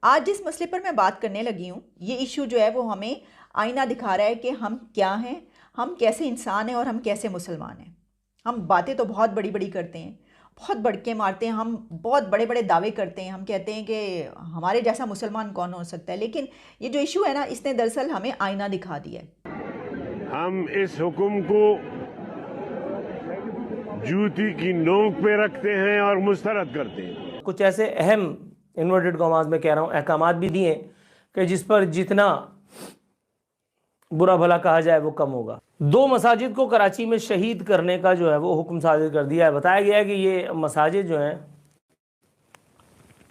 आज जिस मसले पर मैं बात करने लगी हूँ, ये इशू जो है वो हमें आईना दिखा रहा है कि हम क्या हैं, हम कैसे इंसान हैं और हम कैसे मुसलमान हैं। हम बातें तो बहुत बड़ी बड़ी करते हैं, बहुत बड़के मारते हैं, हम बहुत बड़े बड़े दावे करते हैं, हम कहते हैं कि हमारे जैसा मुसलमान कौन हो सकता है। लेकिन ये जो इशू है ना, इसने दरअसल हमें आईना दिखा दिया है। हम इस हुक्म को जूती की नोक पे रखते हैं और मुस्तरद करते हैं। कुछ ऐसे अहम इन्वर्टेड कॉमास में कह रहा हूँ अहकामात भी दिए कि जिस पर जितना बुरा भला कहा जाए वो कम होगा। 2 मसाजिद को कराची में शहीद करने का जो है वो हुक्म सादिर कर दिया है। बताया गया है कि ये मसाजिद जो हैं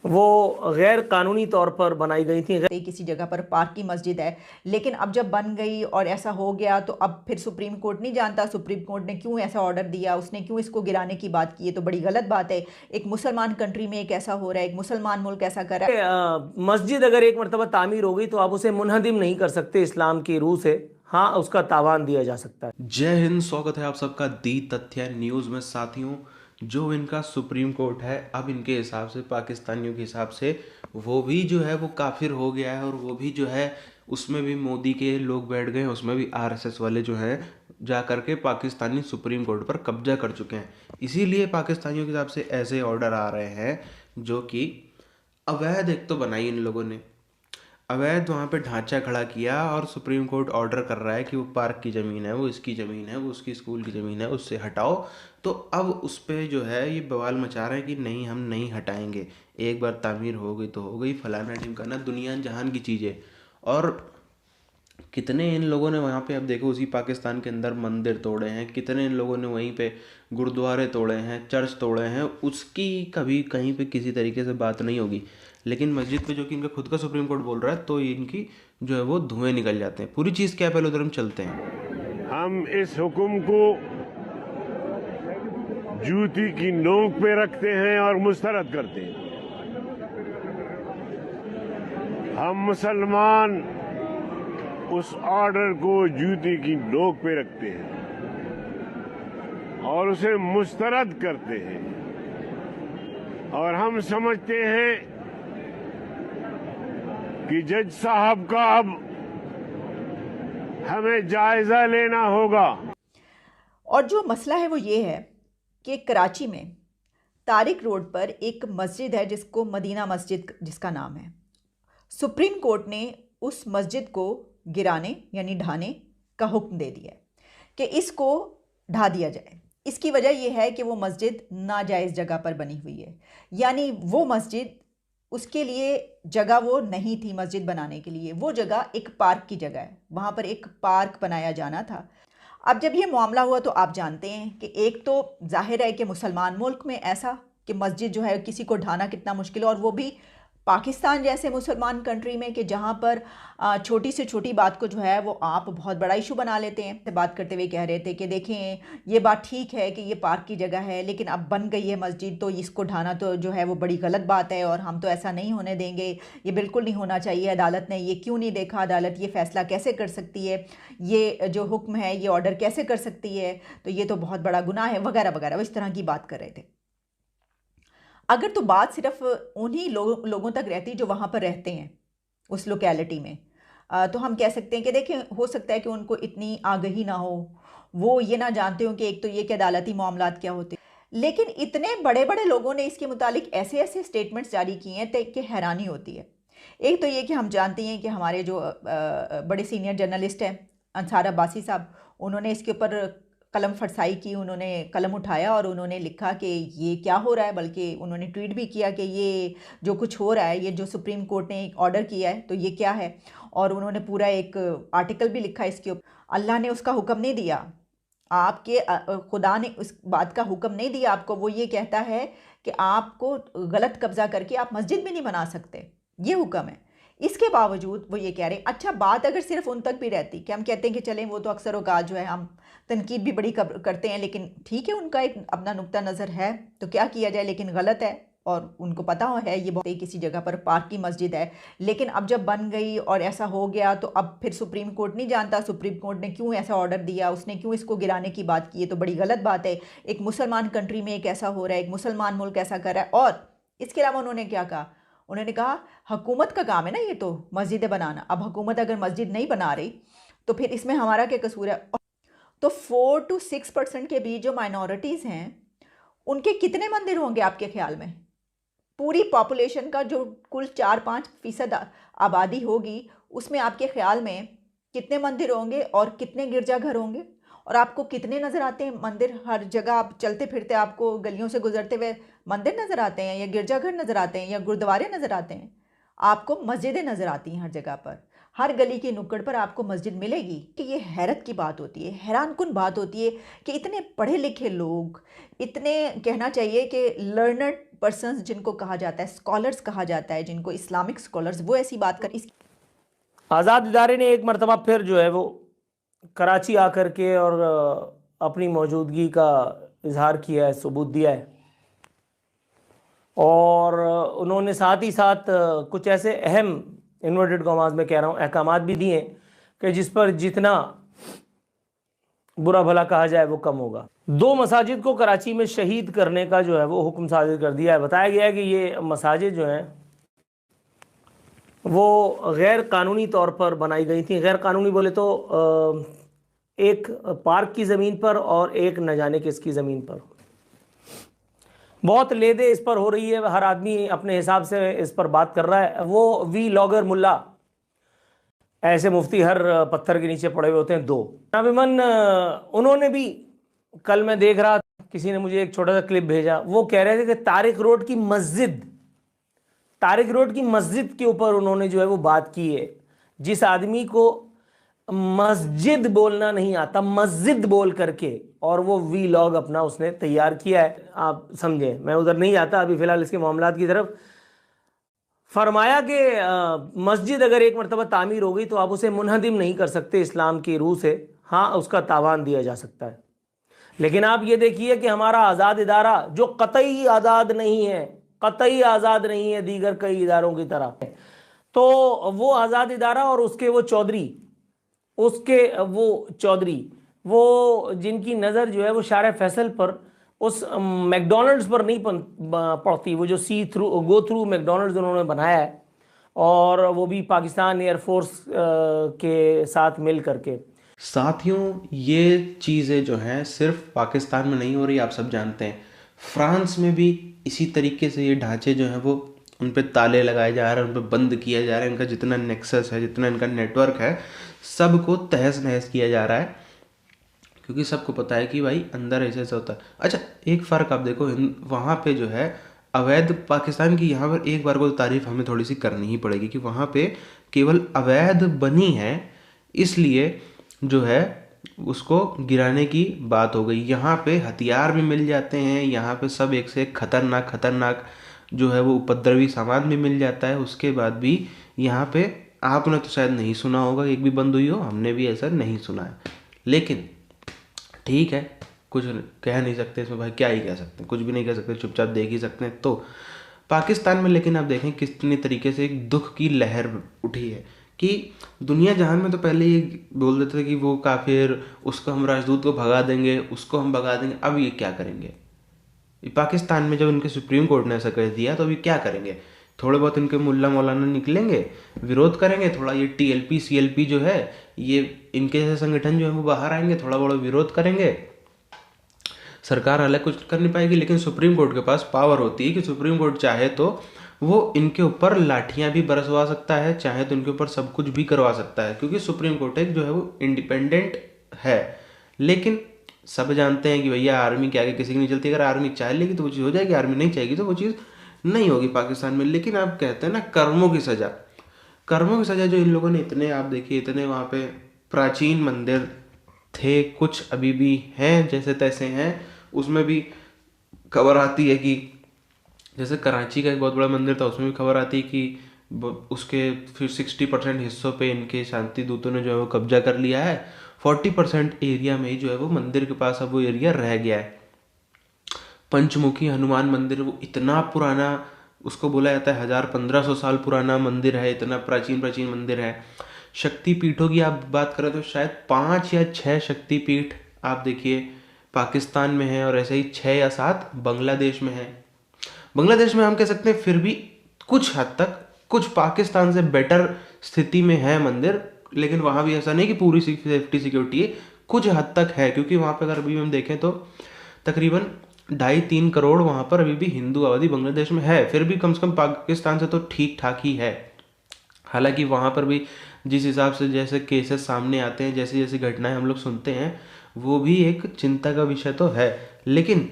वो गैर कानूनी तौर पर बनाई गई थी। किसी जगह पर पार्क की मस्जिद है, लेकिन अब जब बन गई और ऐसा हो गया तो अब फिर सुप्रीम कोर्ट नहीं जानता सुप्रीम कोर्ट ने क्यों ऐसा ऑर्डर दिया, उसने क्यों इसको गिराने की बात की है। तो बड़ी गलत बात है। एक मुसलमान कंट्री में एक ऐसा हो रहा है, एक मुसलमान मुल्क ऐसा कर रहा है। मस्जिद अगर एक मरतबा तामीर हो गई तो आप उसे मुनहदिम नहीं कर सकते इस्लाम की रूह से। हाँ, उसका तावान दिया जा सकता है। जय हिंद, स्वागत है आप सबका दी तथ्य न्यूज़ में। साथियों, जो इनका सुप्रीम कोर्ट है अब इनके हिसाब से, पाकिस्तानियों के हिसाब से वो भी जो है वो काफिर हो गया है। और वो भी जो है उसमें भी मोदी के लोग बैठ गए हैं, उसमें भी आरएसएस वाले जो हैं जा करके पाकिस्तानी सुप्रीम कोर्ट पर कब्जा कर चुके हैं। इसीलिए पाकिस्तानियों के हिसाब से ऐसे ऑर्डर आ रहे हैं जो कि अवैध, एक तो बनाई इन लोगों ने अवैध वहाँ पे ढांचा खड़ा किया और सुप्रीम कोर्ट ऑर्डर कर रहा है कि वो पार्क की ज़मीन है, वो इसकी ज़मीन है, वो उसकी स्कूल की ज़मीन है, उससे हटाओ। तो अब उस पर जो है ये बवाल मचा रहे हैं कि नहीं, हम नहीं हटाएंगे, एक बार तामीर हो गई तो हो गई, फलाना ढिमकाना, दुनिया जहान की चीज़ें। और कितने इन लोगों ने वहाँ पे, अब देखो, उसी पाकिस्तान के अंदर मंदिर तोड़े हैं, कितने इन लोगों ने वहीं पे गुरुद्वारे तोड़े हैं, चर्च तोड़े हैं, उसकी कभी कहीं पे किसी तरीके से बात नहीं होगी। लेकिन मस्जिद पे जो कि इनका खुद का सुप्रीम कोर्ट बोल रहा है तो इनकी जो है वो धुएं निकल जाते हैं। पूरी चीज़ क्या है, पहले उधर हम चलते हैं। हम इस हुक्म को जूती की नोक पे रखते हैं और मुस्तरद करते हैं। हम मुसलमान उस ऑर्डर को जूती की नोक पे रखते हैं और उसे मुस्तरद करते हैं। और हम समझते हैं कि जज साहब का अब हमें जायजा लेना होगा। और जो मसला है वो ये है कि कराची में तारिक रोड पर एक मस्जिद है जिसको मदीना मस्जिद जिसका नाम है। सुप्रीम कोर्ट ने उस मस्जिद को गिराने यानी ढाने का हुक्म दे दिया है कि इसको ढा दिया जाए। इसकी वजह यह है कि वो मस्जिद नाजायज़ जगह पर बनी हुई है, यानी वो मस्जिद, उसके लिए जगह वो नहीं थी मस्जिद बनाने के लिए, वो जगह एक पार्क की जगह है, वहाँ पर एक पार्क बनाया जाना था। अब जब ये मामला हुआ तो आप जानते हैं कि एक तो जाहिर है कि मुसलमान मुल्क में ऐसा कि मस्जिद जो है किसी को ढाना कितना मुश्किल है, और वो भी पाकिस्तान जैसे मुसलमान कंट्री में कि जहाँ पर छोटी से छोटी बात को जो है वो आप बहुत बड़ा इशू बना लेते हैं। बात करते हुए कह रहे थे कि देखें, ये बात ठीक है कि ये पार्क की जगह है, लेकिन अब बन गई है मस्जिद तो इसको ढाना तो जो है वो बड़ी गलत बात है और हम तो ऐसा नहीं होने देंगे, ये बिल्कुल नहीं होना चाहिए। अदालत ने ये क्यों नहीं देखा, अदालत ये फ़ैसला कैसे कर सकती है, ये जो हुक्म है ये ऑर्डर कैसे कर सकती है, तो ये तो बहुत बड़ा गुनाह है वगैरह वगैरह, वो इस तरह की बात कर रहे थे। अगर तो बात सिर्फ उन्हीं लोगों तक रहती जो वहाँ पर रहते हैं उस लोकेलिटी में, तो हम कह सकते हैं कि देखें, हो सकता है कि उनको इतनी आगही ना हो, वो ये ना जानते हो कि एक तो ये कि अदालती मामलात क्या होते हैं। लेकिन इतने बड़े बड़े लोगों ने इसके मुतालिक ऐसे ऐसे स्टेटमेंट्स जारी किए हैं कि हैरानी होती है। एक तो ये कि हम जानते हैं कि हमारे जो बड़े सीनियर जर्नलिस्ट हैं अंसार अब्बासी साहब, उन्होंने इसके ऊपर कलम फरसाई की, उन्होंने कलम उठाया और उन्होंने लिखा कि ये क्या हो रहा है, बल्कि उन्होंने ट्वीट भी किया कि ये जो कुछ हो रहा है, ये जो सुप्रीम कोर्ट ने एक ऑर्डर किया है तो ये क्या है। और उन्होंने पूरा एक आर्टिकल भी लिखा इसके ऊपर। अल्लाह ने उसका हुक्म नहीं दिया, आपके खुदा ने उस बात का हुक्म नहीं दिया आपको। वो ये कहता है कि आपको गलत कब्जा करके आप मस्जिद भी नहीं बना सकते, ये हुक्म है। इसके बावजूद वो ये कह रहे हैं। अच्छा, बात अगर सिर्फ उन तक भी रहती कि हम कहते हैं कि चलें, वो तो अक्सर औकात जो है हम तनकीद भी बड़ी करते हैं, लेकिन ठीक है, उनका एक अपना नुक्ता नज़र है तो क्या किया जाए, लेकिन गलत है और उनको पता है ये बहुत किसी जगह पर पार्क की मस्जिद है। लेकिन अब जब बन गई और ऐसा हो गया तो अब फिर सुप्रीम कोर्ट नहीं जानता सुप्रीम कोर्ट ने क्यों ऐसा ऑर्डर दिया, उसने क्यों इसको गिराने की बात की है, तो बड़ी गलत बात है। एक मुसलमान कंट्री में एक ऐसा हो रहा है, एक मुसलमान मुल्क ऐसा कर रहा है। और इसके अलावा उन्होंने क्या कहा, उन्होंने कहा हुकूमत का काम है ना ये तो मस्जिदें बनाना, अब हुकूमत अगर मस्जिद नहीं बना रही तो फिर इसमें हमारा क्या कसूर है। तो 4 to 6% के बीच जो माइनॉरिटीज़ हैं उनके कितने मंदिर होंगे आपके ख्याल में? पूरी पॉपुलेशन का जो कुल 4-5% आबादी होगी उसमें आपके ख्याल में कितने मंदिर होंगे और कितने गिरजाघर होंगे? और आपको कितने नज़र आते हैं मंदिर? हर जगह आप चलते फिरते आपको गलियों से गुजरते हुए मंदिर नज़र आते हैं या गिरजाघर नज़र आते हैं या गुरुद्वारे नज़र आते हैं? आपको मस्जिदें नज़र आती हैं हर जगह पर, हर गली की नुक्कड़ पर आपको मस्जिद मिलेगी। कि ये हैरत की बात होती है, हैरानकुन बात होती है कि इतने पढ़े लिखे लोग, इतने कहना चाहिए कि लर्नड पर्सन्स जिनको कहा जाता है, स्कॉलर्स कहा जाता है, जिनको इस्लामिक स्कॉलर्स, वो ऐसी बात कर इस आज़ाद इदारे ने एक मरतबा फिर जो है वो कराची आकर के और अपनी मौजूदगी का इजहार किया है, सबूत दिया है। और उन्होंने साथ ही साथ कुछ ऐसे अहम, इन्वर्टेड कॉमास में कह रहा हूँ, अहकामात भी दिए कि जिस पर जितना बुरा भला कहा जाए वो कम होगा। 2 मसाजिद को कराची में शहीद करने का जो है वो हुक्म सादिर कर दिया है। बताया गया है कि ये मसाजिद जो हैं वो गैर कानूनी तौर पर बनाई गई थी। गैर कानूनी बोले तो एक पार्क की ज़मीन पर और एक न जाने किसकी ज़मीन पर। बहुत लेदे इस पर हो रही है, हर आदमी अपने हिसाब से इस पर बात कर रहा है। वो वी लॉगर मुल्ला, ऐसे मुफ्ती हर पत्थर के नीचे पड़े हुए होते हैं 2। नाबिमन उन्होंने भी, कल मैं देख रहा, किसी ने मुझे एक छोटा सा क्लिप भेजा, वो कह रहे थे कि तारिक रोड की मस्जिद के ऊपर उन्होंने जो है वो बात की है। जिस आदमी को मस्जिद बोलना नहीं आता, मस्जिद बोल करके, और वो वी लॉग अपना उसने तैयार किया है। आप समझे, मैं उधर नहीं आता अभी फ़िलहाल इसके मामलात की तरफ। फरमाया कि मस्जिद अगर एक मरतबा तामीर हो गई तो आप उसे मुनहदिम नहीं कर सकते इस्लाम की रूह से। हाँ, उसका तावान दिया जा सकता है, लेकिन आप ये देखिए कि हमारा आज़ाद इदारा जो कतई आज़ाद नहीं है दीगर कई इदारों की तरह, तो वो आज़ाद इदारा और उसके वो चौधरी वो जिनकी नज़र जो है वो शार फैसल पर, उस मैकडोनल्ड्स पर नहीं पड़ती, वो जो गो थ्रू मैकडोनल्ड्स उन्होंने बनाया है, और वो भी पाकिस्तान एयरफोर्स के साथ मिल करके। साथियों, ये चीज़ें जो हैं सिर्फ पाकिस्तान में नहीं हो रही, आप सब जानते हैं फ्रांस में भी इसी तरीके से ये ढांचे जो हैं वो उन पे ताले लगाए जा रहे हैं, उन पे बंद किया जा रहा है। इनका जितना नेक्सस है, जितना इनका नेटवर्क है, सबको तहस नहस किया जा रहा है, क्योंकि सबको पता है कि भाई अंदर ऐसे ऐसा होता है। अच्छा, एक फ़र्क आप देखो, वहाँ पे जो है अवैध, पाकिस्तान की यहाँ पर एक बार को तारीफ हमें थोड़ी सी करनी ही पड़ेगी कि वहाँ पे केवल अवैध बनी है, इसलिए जो है उसको गिराने की बात हो गई। यहाँ पे हथियार भी मिल जाते हैं, यहाँ पे सब एक से एक खतरनाक जो है वो उपद्रवी सामान भी मिल जाता है। उसके बाद भी यहाँ पे आपने तो शायद नहीं सुना होगा, एक भी बंद हुई हो, हमने भी ऐसा नहीं सुना है। लेकिन ठीक है, कुछ कह नहीं सकते इसमें भाई, क्या ही कह सकते हैं, कुछ भी नहीं कह सकते, चुपचाप देख ही सकते हैं। तो पाकिस्तान में लेकिन आप देखें कितने तरीके से एक दुख की लहर उठी है कि दुनिया जहान में तो पहले ये बोल देते थे कि वो काफिर, उसको हम राजदूत को भगा देंगे, उसको हम भगा देंगे। अब ये क्या करेंगे? पाकिस्तान में जब इनके सुप्रीम कोर्ट ने ऐसा कर दिया तो अभी क्या करेंगे? थोड़े बहुत इनके मुल्ला मौलाना निकलेंगे, विरोध करेंगे, थोड़ा ये टीएलपी सीएलपी जो है, ये इनके जैसे संगठन जो है वो बाहर आएंगे, थोड़ा बड़ा विरोध करेंगे। सरकार अलग कुछ कर नहीं पाएगी, लेकिन सुप्रीम कोर्ट के पास पावर होती है कि सुप्रीम कोर्ट चाहे तो वो इनके ऊपर लाठियां भी बरसवा सकता है, चाहे तो इनके ऊपर सब कुछ भी करवा सकता है, क्योंकि सुप्रीम कोर्ट एक जो है वो इंडिपेंडेंट है। लेकिन सब जानते हैं कि भैया आर्मी के आगे किसी की नहीं चलती। अगर आर्मी चाह लेगी तो वो चीज़ हो जाएगी, आर्मी नहीं चाहेगी तो वो चीज़ नहीं होगी पाकिस्तान में। लेकिन आप कहते हैं ना कर्मों की सज़ा जो इन लोगों ने, इतने आप देखिए, इतने वहाँ पे प्राचीन मंदिर थे, कुछ अभी भी हैं जैसे तैसे हैं। उसमें भी खबर आती है कि जैसे कराची का एक बहुत बड़ा मंदिर था, उसमें भी खबर आती है कि उसके फिर 60% हिस्सों पे इनके शांति दूतों ने जो है वो कब्जा कर लिया है। 40% एरिया में ही जो है वो मंदिर के पास अब वो एरिया रह गया है। पंचमुखी हनुमान मंदिर, वो इतना पुराना, उसको बोला जाता है 1000-1500 साल पुराना मंदिर है, इतना प्राचीन मंदिर है। शक्तिपीठों की आप बात करें तो शायद 5 या 6 शक्तिपीठ आप देखिए पाकिस्तान में है, और ऐसे ही 6 या 7 बांग्लादेश में है। बांग्लादेश में हम कह सकते हैं फिर भी कुछ हद तक, कुछ पाकिस्तान से बेटर स्थिति में है मंदिर, लेकिन वहाँ भी ऐसा नहीं कि पूरी सेफ्टी सिक्योरिटी है, कुछ हद तक है, क्योंकि वहाँ पे अगर अभी हम देखें तो तकरीबन 2.5-3 करोड़ वहाँ पर अभी भी हिंदू आबादी बांग्लादेश में है, फिर भी कम से कम पाकिस्तान से तो ठीक ठाक ही है। हालांकि वहाँ पर भी जिस हिसाब से जैसे केसेस सामने आते हैं, जैसी जैसी घटनाएं हम लोग सुनते हैं, वो भी एक चिंता का विषय तो है, लेकिन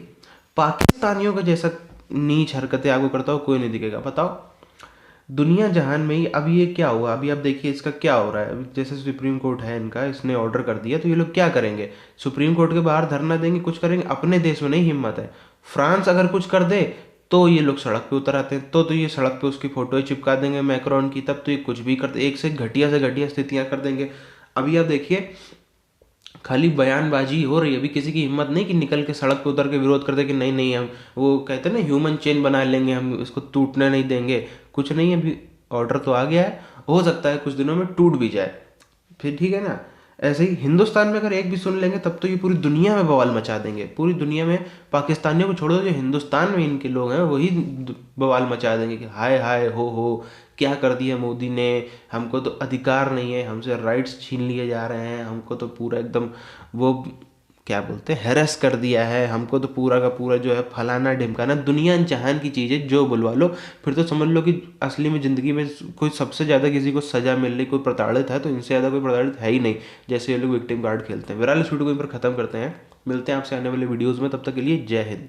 पाकिस्तानियों का जैसा नीच हरकतें आपको करता हो कोई नहीं दिखेगा। बताओ दुनिया जहान में ही अब ये क्या हुआ, अभी आप देखिए इसका क्या हो रहा है। अभी जैसे सुप्रीम कोर्ट है इनका, इसने ऑर्डर कर दिया, तो ये लोग क्या करेंगे? सुप्रीम कोर्ट के बाहर धरना देंगे, कुछ करेंगे? अपने देश में नहीं हिम्मत है। फ्रांस अगर कुछ कर दे तो ये लोग सड़क पे उतर आते हैं, तो ये सड़क पे उसकी फोटो चिपका देंगे मैक्रोन की, तब तो ये कुछ भी करते, एक से घटिया स्थितियां कर देंगे। अभी आप देखिए खाली बयानबाजी हो रही है, अभी किसी की हिम्मत नहीं कि निकल के सड़क पे उतर के विरोध करते कि नहीं नहीं, हम वो कहते हैं ना ह्यूमन चेन बना लेंगे, हम इसको टूटने नहीं देंगे। कुछ नहीं, अभी ऑर्डर तो आ गया है, हो सकता है कुछ दिनों में टूट भी जाए, फिर ठीक है ना। ऐसे ही हिंदुस्तान में अगर एक भी सुन लेंगे तब तो ये पूरी दुनिया में बवाल मचा देंगे, पूरी दुनिया में। पाकिस्तानियों को छोड़ो, जो हिंदुस्तान में इनके लोग हैं वही बवाल मचा देंगे कि हाय हाय हो क्या कर दिया मोदी ने, हमको तो अधिकार नहीं है, हमसे राइट्स छीन लिए जा रहे हैं, हमको तो पूरा एकदम वो क्या बोलते हैं हैरेस कर दिया है, हमको तो पूरा का पूरा जो है फलाना ढिमकाना, दुनिया जहान की चीज़ें जो बुलवा लो। फिर तो समझ लो कि असली में ज़िंदगी में कोई सबसे ज़्यादा किसी को सज़ा मिल रही, कोई प्रताड़ित है तो इनसे ज़्यादा कोई प्रताड़ित है ही नहीं, जैसे ये लोग विक्टिम कार्ड खेलते हैं। बहरहाल इस वीडियो को इन पर ख़त्म करते हैं, मिलते हैं आपसे आने वाले वीडियोज़ में, तब तक के लिए जय हिंद।